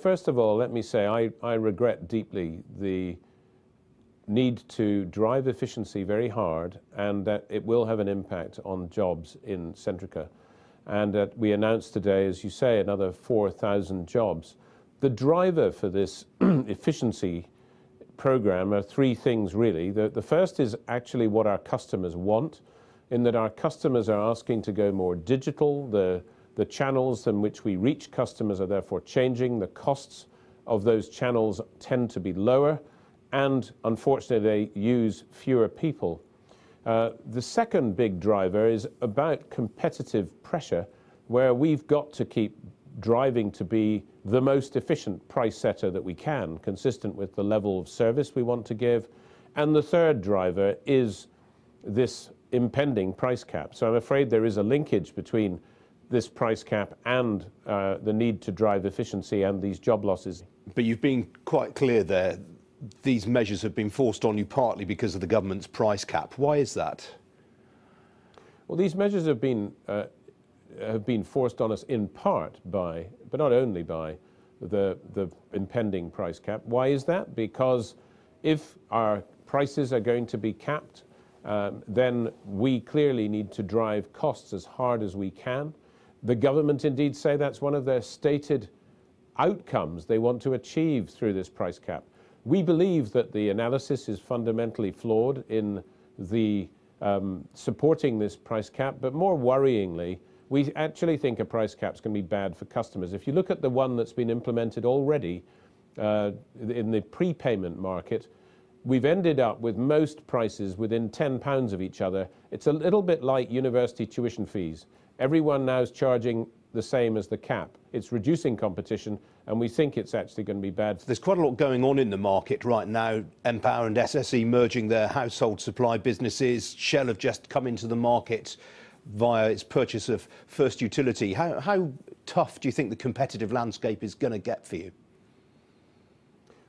First of all, let me say I regret deeply the need to drive efficiency very hard, and that it will have an impact on jobs in Centrica. And that we announced today, as you say, another 4,000 jobs. The driver for this efficiency program are three things, really. The first is actually what our customers want, in that our customers are asking to go more digital. The channels in which we reach customers are therefore changing. The costs of those channels tend to be lower, and unfortunately they use fewer people. The second big driver is about competitive pressure, where we've got to keep driving to be the most efficient price setter that we can, consistent with the level of service we want to give. And the third driver is this impending price cap. So I'm afraid there is a linkage between this price cap and the need to drive efficiency and these job losses. But you've been quite clear there. These measures have been forced on you partly because of the government's price cap. Why is that? Well, these measures have been forced on us in part by, but not only by, the impending price cap. Why is that? Because if our prices are going to be capped, then we clearly need to drive costs as hard as we can. The government indeed say that's one of their stated outcomes they want to achieve through this price cap. We believe that the analysis is fundamentally flawed in the supporting this price cap, but more worryingly, we actually think a price cap is going to be bad for customers. If you look at the one that's been implemented already in the prepayment market, we've ended up with most prices within £10 of each other. It's a little bit like university tuition fees. Everyone now is charging the same as the cap. It's reducing competition, and we think it's actually going to be bad. There's quite a lot going on in the market right now. Empower and SSE merging their household supply businesses. Shell have just come into the market via its purchase of First Utility. How tough do you think the competitive landscape is going to get for you?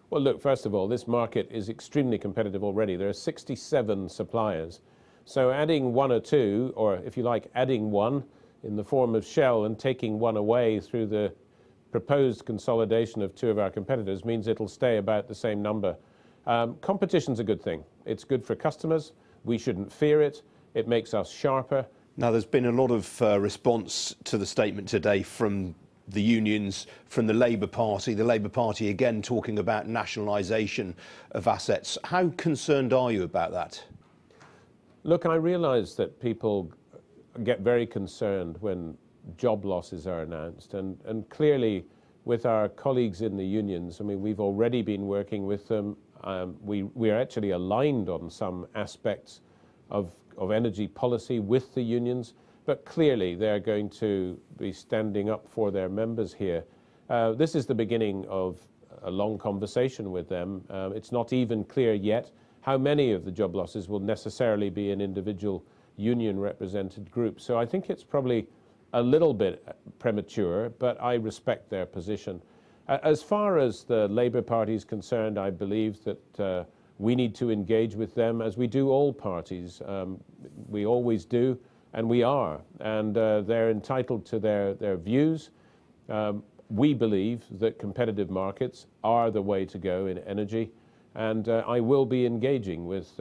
Well, look, first of all, this market is extremely competitive already. There are 67 suppliers. So adding one or two, or if you like, adding one in the form of Shell and taking one away through the proposed consolidation of two of our competitors means it'll stay about the same number. Competition's a good thing. It's good for customers. We shouldn't fear it. It makes us sharper. Now, there's been a lot of response to the statement today from the unions, from the Labour Party. The Labour Party again talking about nationalisation of assets. How concerned are you about that? Look, I realise that people get very concerned when job losses are announced, and clearly with our colleagues in the unions, I mean, we've already been working with them. We are actually aligned on some aspects of energy policy with the unions, but clearly they're going to be standing up for their members here. This is the beginning of a long conversation with them. It's not even clear yet how many of the job losses will necessarily be in individual union represented groups. So I think it's probably a little bit premature, but I respect their position. As far as the Labour Party is concerned, I believe that we need to engage with them as we do all parties. We always do, and we are. And they're entitled to their views. We believe that competitive markets are the way to go in energy. And I will be engaging with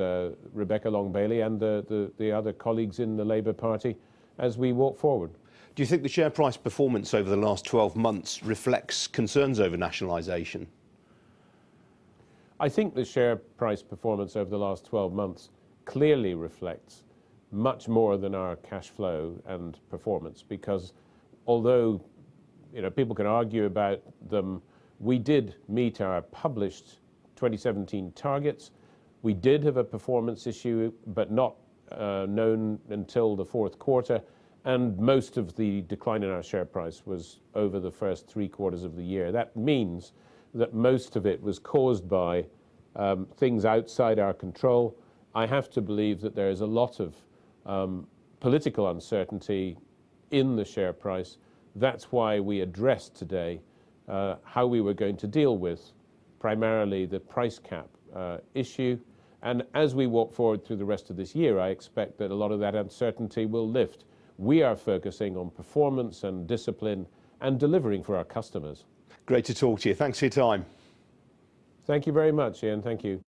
Rebecca Long-Bailey and the other colleagues in the Labour Party as we walk forward. Do you think the share price performance over the last 12 months reflects concerns over nationalisation? I think the share price performance over the last 12 months clearly reflects much more than our cash flow and performance, because although people can argue about them, we did meet our published 2017 targets. We did have a performance issue, but not known until the fourth quarter, and most of the decline in our share price was over the first 3 quarters of the year. That means that most of it was caused by things outside our control. I have to believe that there is a lot of political uncertainty in the share price. That's why we addressed today how we were going to deal with primarily the price cap issue. And as we walk forward through the rest of this year, I expect that a lot of that uncertainty will lift. We are focusing on performance and discipline and delivering for our customers. Great to talk to you. Thanks for your time. Thank you very much, Iain. Thank you.